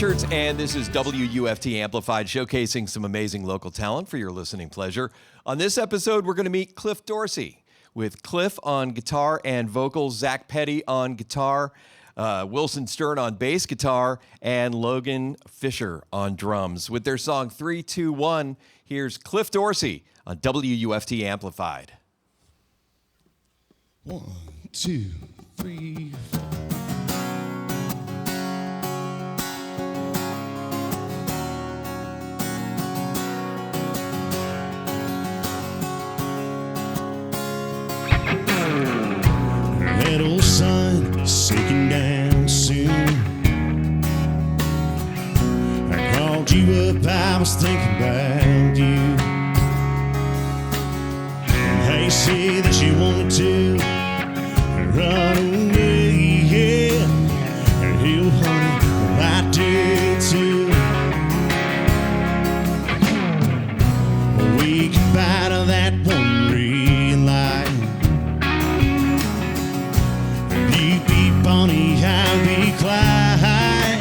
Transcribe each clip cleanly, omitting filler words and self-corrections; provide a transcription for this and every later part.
Richards, and this is WUFT Amplified, showcasing some amazing local talent for your listening pleasure. On this episode, we're going to meet Cliff Dorsey, with Cliff on guitar and vocals, Zac Petty on guitar, Wilson Stern on bass guitar, and Logan Fischer on drums. With their song 3, 2, 1, here's Cliff Dorsey on WUFT Amplified. 1, 2, 3, 4. That old sun sinking down soon. I called you up, I was thinking about you. And how you say that you wanted to run away, yeah. And hell, honey, well, I did too. We get by to that one red light. Bonnie, how we Clyde.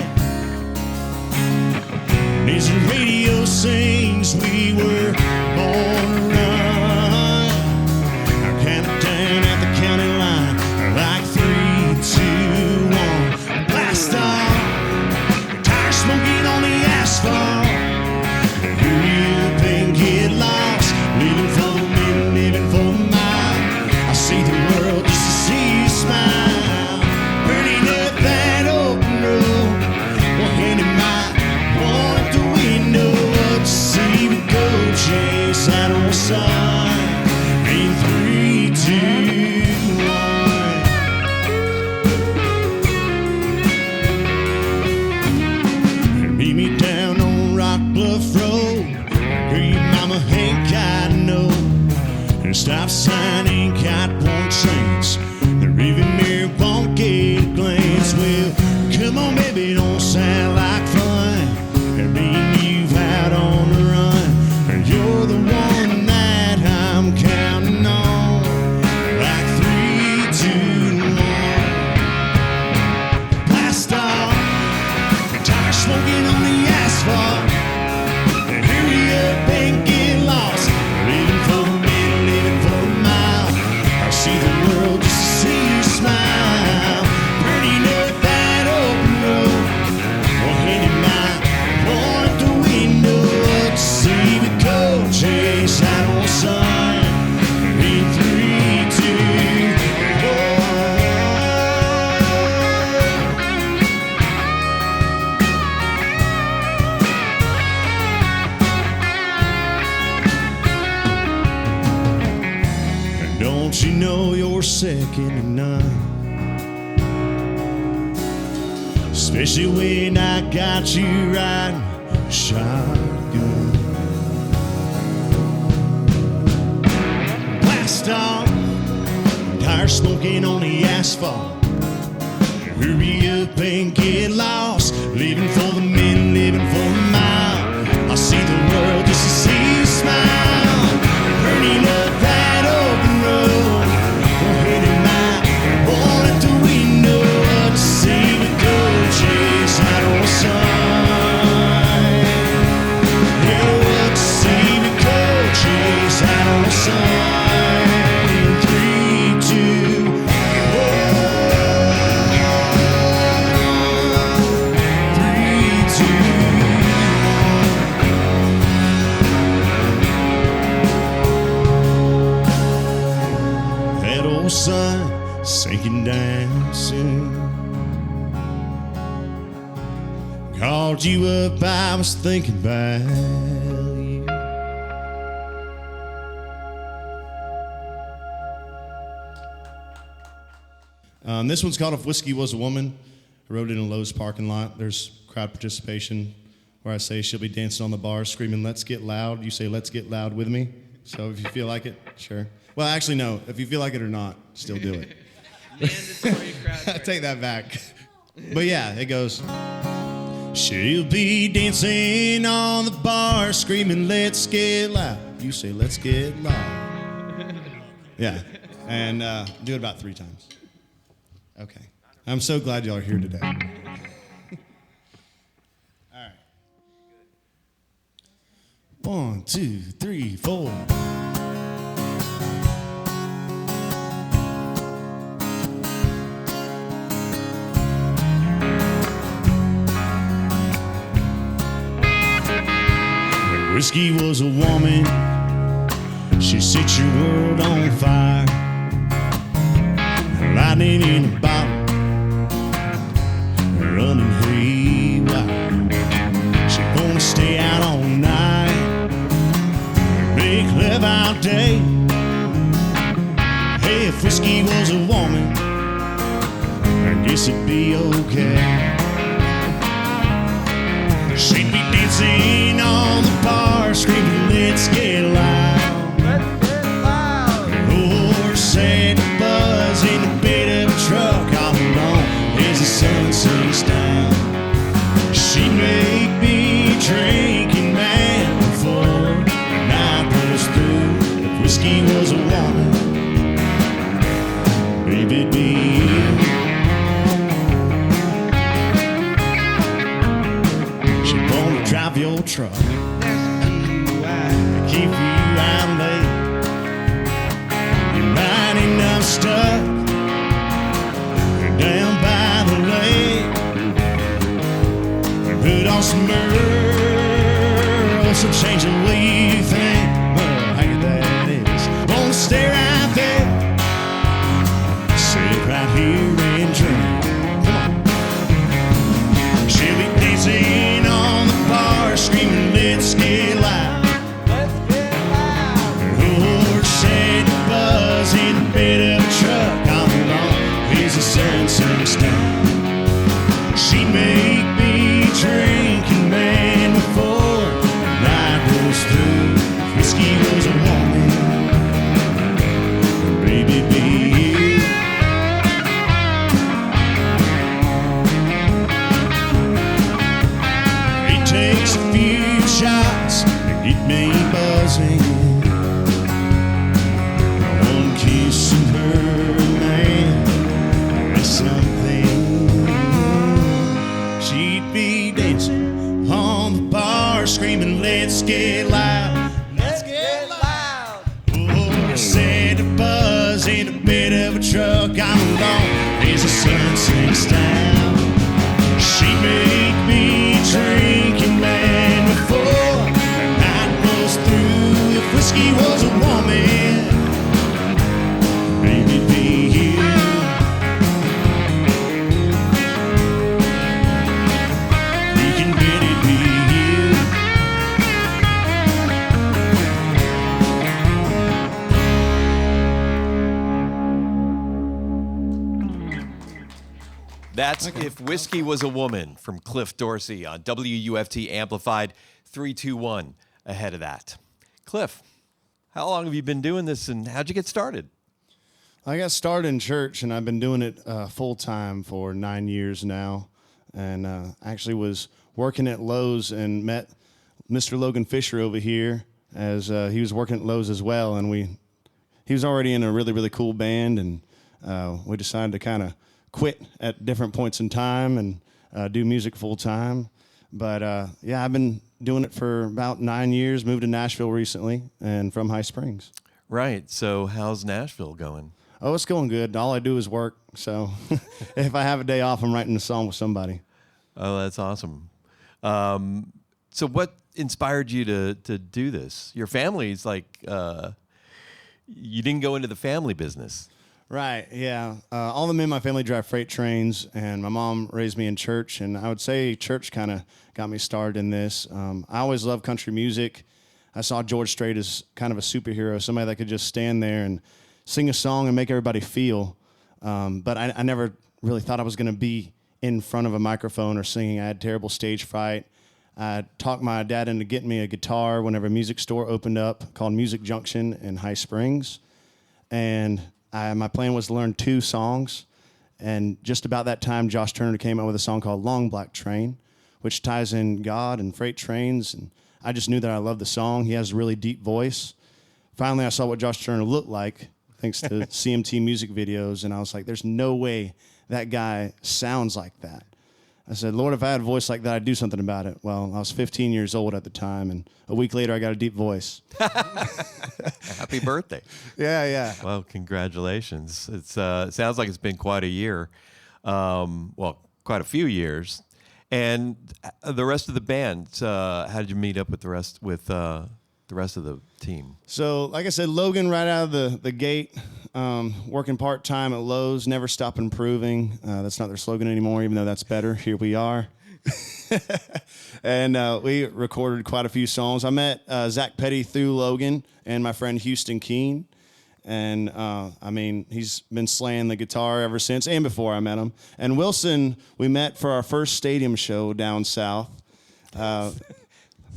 As the radio sings, we were born to run. I counted down at the county line, like 3, 2, 1. Blast off, tires smoking on the asphalt. Hurry up and get lost, living for the minute, living for the mile. I see the world just to see you smile. Chase that old sun in 3, 2, 1. Meet me down on Rock Bluff Road. Girl, your mama ain't got no. The stop sign ain't got one chance. The rearview mirror won't get a glance. Well, come on, baby, don't sound like fun. And me and you out on the run. You're the one that I'm counting on, like 3, 2, 1. Blast off, tires smoking on the asphalt. And hurry up and get lost, living for the minute, living for the mile. I see the world just to see you smile. Burning up that open road, one hand in mine, one at the window to see me go. Chase that old sun in 3, 2, 1. Don't you know you're second to none? Especially when I got you riding shotgun. Off, tires smoking on the asphalt. Hurry up and get lost, living for the minute, living for the mile. I see the world just to see you smile. Burning up that open road, one hand in mine, one at the window to see me go. Chase that old sun. Yeah, to see me go. Chase that old sun. Sun sinking down soon. Called you up, I was thinking about you. This one's called If Whiskey Was a Woman. I wrote it in a Lowe's parking lot. There's crowd participation where I say she'll be dancing on the bar screaming, "Let's get loud." You say, "Let's get loud" with me. So if you feel like it, sure. Well, actually, no. If you feel like it or not, still do it. Mandatory crowd. I take that back. But yeah, it goes. She'll be dancing on the bar, screaming, "Let's get loud." You say, "Let's get loud." Yeah, and do it about 3 times. Okay. I'm so glad y'all are here today. 1, 2, 3, 4. Whiskey was a woman, she set your world on fire. Lightning in a bottle, running haywire. She gonna stay out all night, make love all day. Hey, if whiskey was a woman, I guess it'd be okay. She'd be dancing on the bar, screaming, let's get loud. Let's get loud. Horse and buzz in the bed of a truck all alone as the sun sinks down. She'd make me drinking man before the night goes through. If whiskey was a woman, baby, it'd be you. Drive your truck, keep you out late. You might end up stuck down by the lake. Put on some Merle, so change the way you think. Well, how good that is. Won't stay right there, sit right here and drink. Come on. She'll be dancing on the bar, screaming, let's get loud. Let's get loud. Horse and buzz in the bed of a truck all along as the sun sinks down. She'd make me drinking man before the night goes through. If whiskey was a woman, baby, be you. It takes a few shots to get me buzzing. One kiss from her, man, that's something. She'd be dancing on the bar, screaming, let's get loud. Let's get loud. Horse and a buzz in the bed of a truck all alone as the sun sinks down. She'd make me drinking man before the night goes through. If whiskey was a woman, baby, it'd be you. You can bet it'd be you. That's If Whiskey Was a Woman from Cliff Dorsey on WUFT Amplified 321 ahead of that. Cliff, how long have you been doing this and how'd you get started? I got started in church, and I've been doing it full-time for 9 years now. And actually was working at Lowe's and met Mr. Logan Fischer over here as he was working at Lowe's as well. And he was already in a really, really cool band, and we decided to kind of quit at different points in time and do music full-time. But yeah, I've been doing it for about 9 years, moved to Nashville recently, and from High Springs. Right. So how's Nashville going? Oh, it's going good. All I do is work. So if I have a day off, I'm writing a song with somebody. Oh, that's awesome. So what inspired you to do this? Your family's like, you didn't go into the family business. Right, yeah. All the men in my family drive freight trains, and my mom raised me in church, and I would say church kind of got me started in this. I always loved country music. I saw George Strait as kind of a superhero, somebody that could just stand there and sing a song and make everybody feel. But I never really thought I was going to be in front of a microphone or singing. I had terrible stage fright. I talked my dad into getting me a guitar whenever a music store opened up called Music Junction in High Springs. And my plan was to learn 2 songs. And just about that time, Josh Turner came out with a song called Long Black Train, which ties in God and freight trains. And I just knew that I loved the song. He has a really deep voice. Finally, I saw what Josh Turner looked like, thanks to CMT music videos. And I was like, there's no way that guy sounds like that. I said, Lord, if I had a voice like that, I'd do something about it. Well, I was 15 years old at the time, and a week later, I got a deep voice. Happy birthday. Yeah. Well, congratulations. It sounds like it's been quite a year. Well, quite a few years. And the rest of the band, how did you meet up with the rest of the team? So, like I said, Logan right out of the gate, working part-time at Lowe's, never stop improving. That's not their slogan anymore, even though that's better. Here we are. And we recorded quite a few songs. I met Zac Petty through Logan and my friend Houston Keene. And, he's been slaying the guitar ever since and before I met him. And Wilson, we met for our first stadium show down south.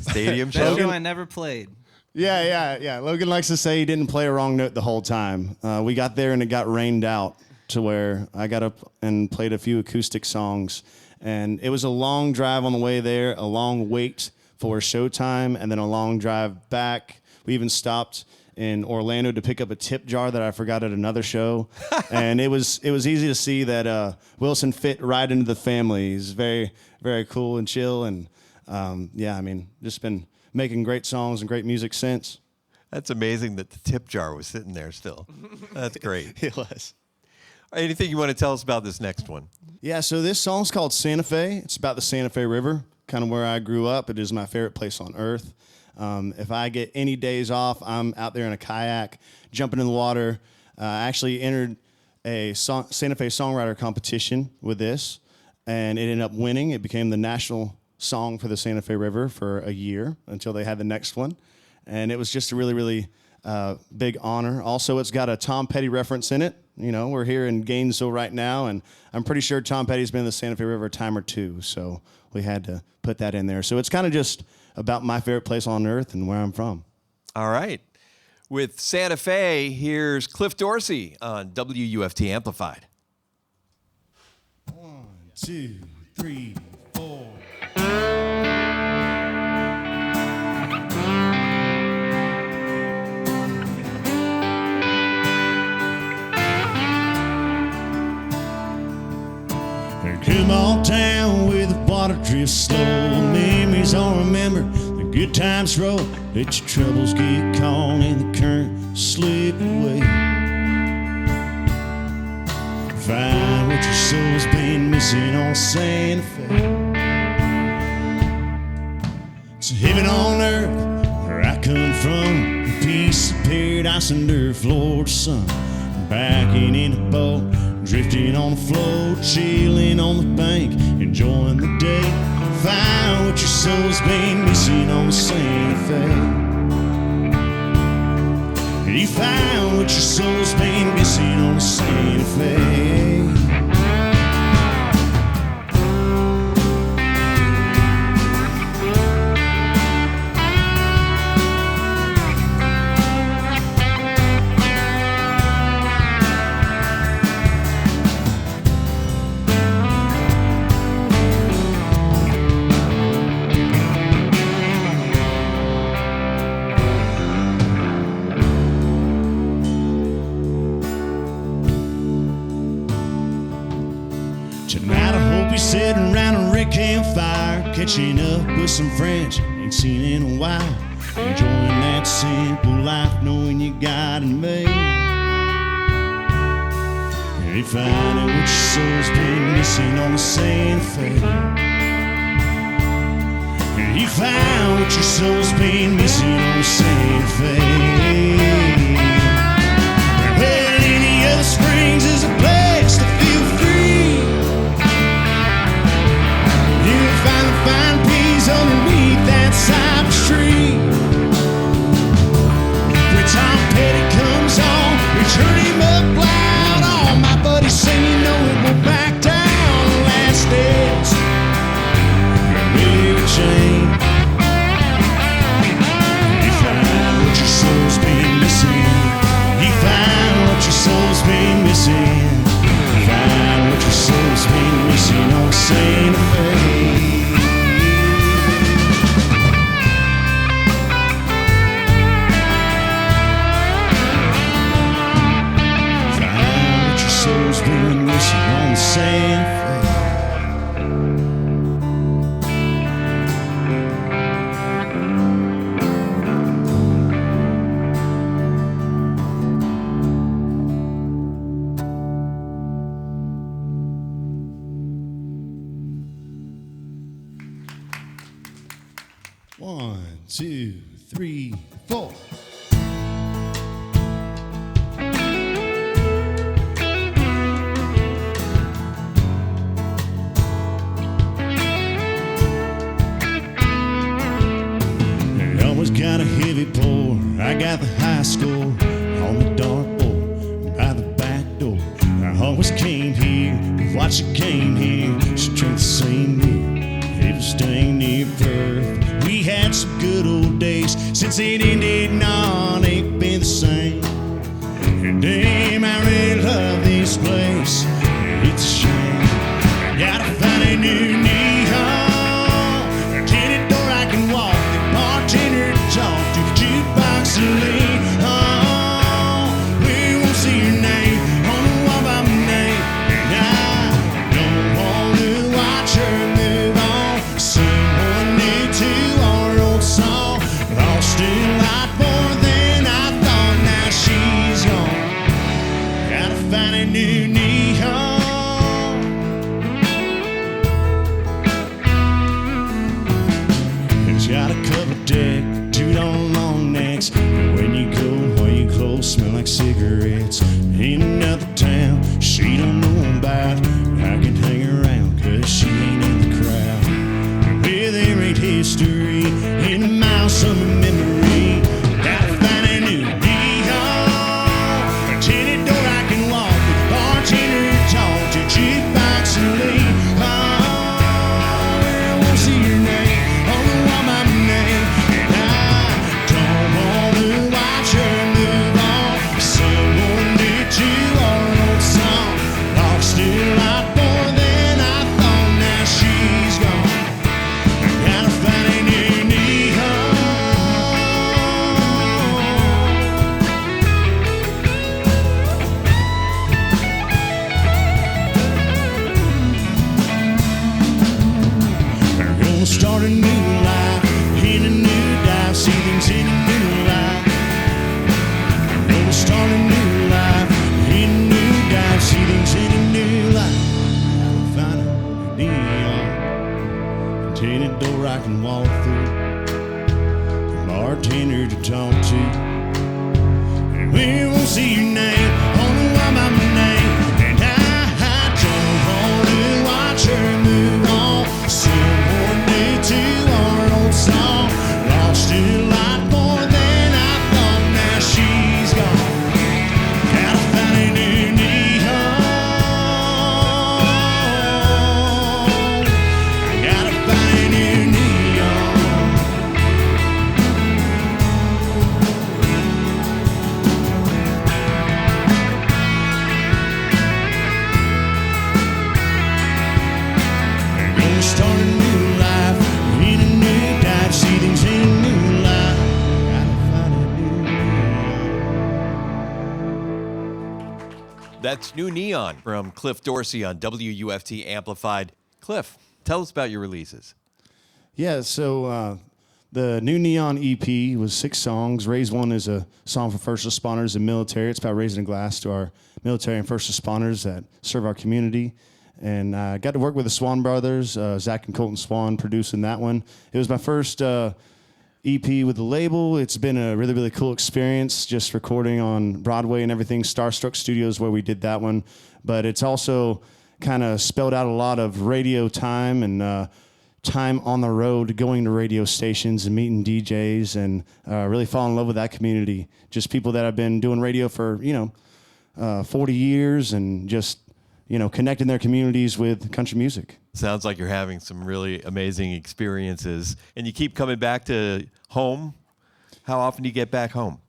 Stadium That show? show I never played. Yeah. Logan likes to say he didn't play a wrong note the whole time. We got there and it got rained out to where I got up and played a few acoustic songs. And it was a long drive on the way there, a long wait for showtime, and then a long drive back. We even stopped in Orlando to pick up a tip jar that I forgot at another show. And it was easy to see that Wilson fit right into the family. He's very, very cool and chill. And just been making great songs and great music since. That's amazing that the tip jar was sitting there still. That's great. It was. Anything you want to tell us about this next one? Yeah, so this song's called Santa Fe. It's about the Santa Fe River, kind of where I grew up. It is my favorite place on earth. If I get any days off, I'm out there in a kayak, jumping in the water. I actually entered a Santa Fe songwriter competition with this, and it ended up winning. It became the national song for the Santa Fe River for a year until they had the next one. And it was just a really, really big honor. Also, it's got a Tom Petty reference in it. You know, we're here in Gainesville right now, and I'm pretty sure Tom Petty's been in the Santa Fe River a time or two, so we had to put that in there. So it's kind of just about my favorite place on earth and where I'm from. All right. With Santa Fe, here's Cliff Dorsey on WUFT Amplified. 1, 2, 3, 4. Come on down where the water drifts slow. Memories all remember, the good times roll. Let your troubles get caught in the current, slip away. Find what your soul's been missing on Santa Fe. It's heaven on earth where I come from. A piece of paradise under Florida sun. Backing in a boat, drifting on the float, chilling on the bank, enjoying the day. Find what your soul's been missing on the Santa Fe. You find what your soul's been missing on the Santa Fe. Tonight I hope you're sitting around a red campfire, catching up with some friends you ain't seen in a while, enjoying that simple life, knowing you got it made. And you finding what your soul's been missing on the Santa Fe. And you found what your soul's been missing on the Santa Fe. Well, any other springs is a place to feel free. Find peace underneath that cypress tree. When Tom Petty comes on, we turn him up loud. All my buddies sing, you know it won't back down. The last days, really change. You find what your 2, 3, 4. I always got a heavy pour. I got the high score on the dartboard by the back door. I always came here, watched the game here. Strength the same year, everything near perfect. We had some good old days since it ended. No, it ain't been the same. And damn, I really love this place. It's a shame. I gotta find a new neon, a tinted door I can walk, the bartender to talk to, jukebox to lean on. We won't see your name on the wall by my name, and I don't want to watch her move on. Someone new to our old song, lost a lot more than I thought. Now she's gone. Gotta find a new neon. It's got a covered deck, 2 on long necks. And when you go, all your clothes smell like cigarettes. In another town she don't know about, I can hang around 'cause she ain't in the crowd. Where there ain't history in a mouse of memory. Gotta find a new neon, a tinted door I can walk with, bartender to talk to, jukebox and lean on. I won't see your name on the wall by my name, and I don't want to watch her move on. Someone new to our old song, lost a lot more than I thought. Now she's gone. Gotta find a new neon. We're gonna start a new life in a new dive, see things in a new light. We're gonna start a new life in a new dive, see things in a new light. Gotta find a neon, a tinted door I can walk through, a bartender to talk to. And we won't see your name on the wall by my name, and I don't want to watch her move on. Someone new to our old song, lost a lot more than I thought. Now she's gone. Gotta find a new neon. I gotta find a new neon. We're gonna start a new life in a new dive, see things in a new light. Gotta find a new neon. That's New Neon from Cliff Dorsey on WUFT Amplified. Cliff, tell us about your releases. Yeah, so the new Neon EP was 6 songs. Raise One is a song for first responders and military. It's about raising a glass to our military and first responders that serve our community. And I got to work with the Swan brothers, Zach and Colton Swan, producing that one. It was my first EP with the label. It's been a really, really cool experience just recording on Broadway and everything. Starstruck Studios where we did that one. But it's also kind of spelled out a lot of radio time and time on the road, going to radio stations and meeting DJs, and really fall in love with that community. Just people that have been doing radio for, 40 years and just, connecting their communities with country music. Sounds like you're having some really amazing experiences, and you keep coming back to home. How often do you get back home?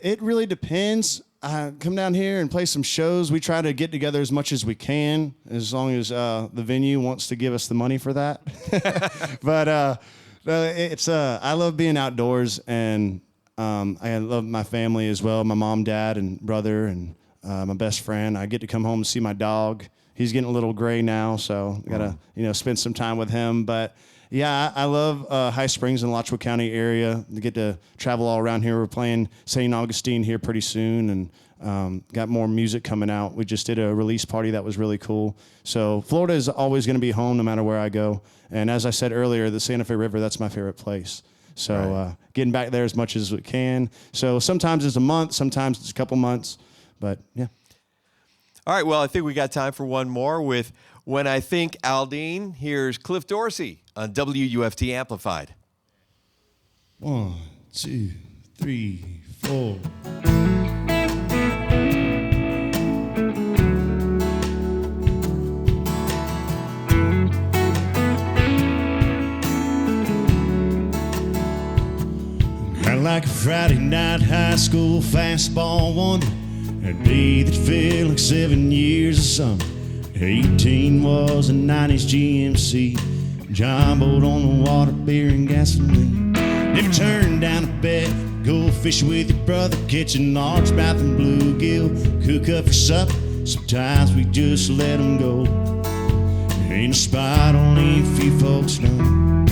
It really depends. I come down here and play some shows. We try to get together as much as we can, as long as the venue wants to give us the money for that. But I love being outdoors, and I love my family as well. My mom, dad, and brother, and my best friend. I get to come home and see my dog. He's getting a little gray now, so I gotta spend some time with him. But yeah, I love High Springs and Alachua County area. We get to travel all around here. We're playing St. Augustine here pretty soon, and got more music coming out. We just did a release party that was really cool. So Florida is always going to be home no matter where I go. And as I said earlier, the Santa Fe River, that's my favorite place. So getting back there as much as we can. So sometimes it's a month, sometimes it's a couple months, but yeah. All right, well, I think we got time for one more with When I Think Aldean. Here's Cliff Dorsey on WUFT Amplified. 1, 2, 3, 4. Kinda like a Friday night high school fastball wonder, a day that felt like 7 years of summer. 18 was a 90s GMC, John boat on the water, beer and gasoline. Never turned down a bet, go fishing with your brother, catching largemouth and bluegill, cook up for supper. Sometimes we just let them go. Ain't a spot only a few folks know.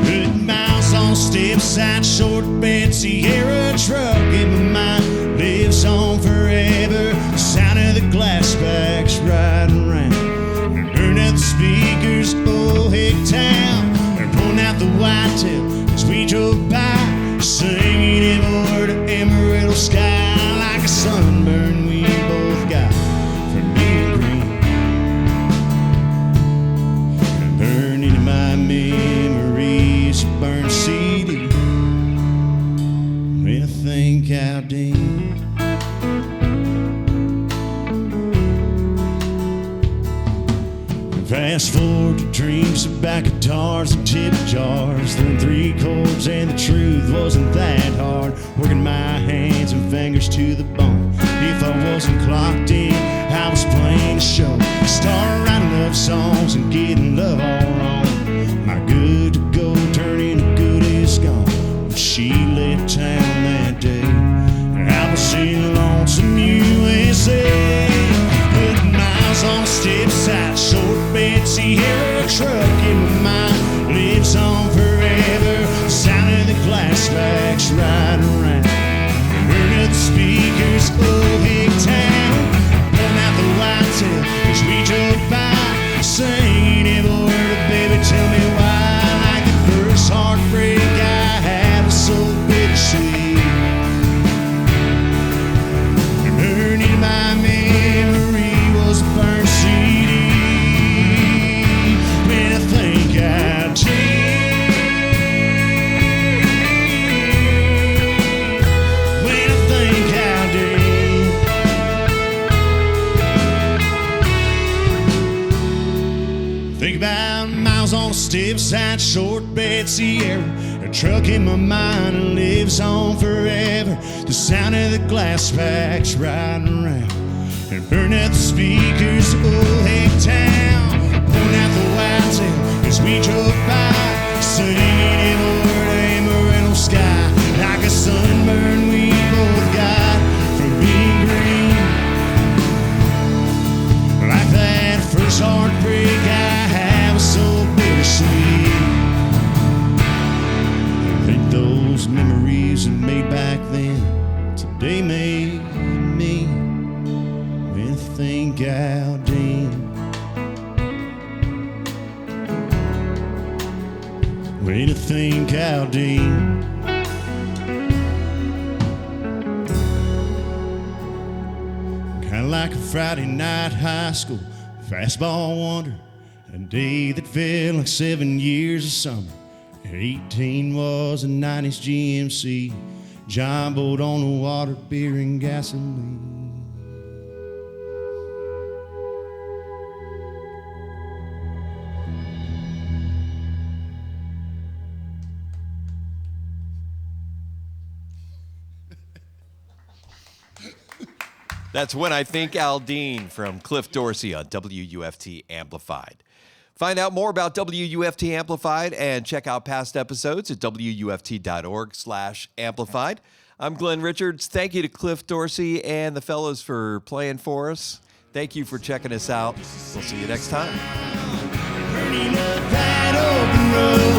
Good miles on step side, short bed, Sierra truck in my mind lives on forever. The sound of the glass backs riding around, and burn out the speakers, oh heck town, and pulling out the whitetail as we drove by, singing every word of Amarillo sky, like a sunburn we both got from being green, and burning in my memories, a burned CD. When I think Aldean, fast forward to dreams about guitars and tip jars, learned 3 chords and the truth wasn't that hard, working my hands and fingers to the bone. If I wasn't clocked in, I was playing a show. Started writing love songs and getting love all wrong. My good to go turning to good is gone. When she left town that day, I was in lonesome USA. Good miles on step side, short bed, Sierra truck in my mind lives on forever. The sound of the glass backs riding around, burn up the speakers, oh heck town, burn out the whitetail as we drove by, singing every word of baby tell me why, like the first heartbreak I had was so bittersweet, and burning my memory was a burned CD. When I think Aldean, when I think Aldean, think about miles on a step side, short bed, Sierra, a truck in my mind and lives on forever. The sound of the glass backs riding around, and burn out the speakers, oh heck town, pulling out the whitetail as we drove by, singing every word of Amarillo sky, like a sunburn we both got from being green, like that first heartbreak I had was so bittersweet. I think those memories I made back then today made me. When I think Aldean, when I think Aldean, kinda like a Friday night high school fastball wonder, a day that felt like 7 years of summer. 18 was a 90s GMC, John boat on the water, beer and gasoline. That's When I Think Aldean from Cliff Dorsey on WUFT Amplified. Find out more about WUFT Amplified and check out past episodes at WUFT.org/amplified. I'm Glenn Richards. Thank you to Cliff Dorsey and the fellows for playing for us. Thank you for checking us out. We'll see you next time. Burning up that open road.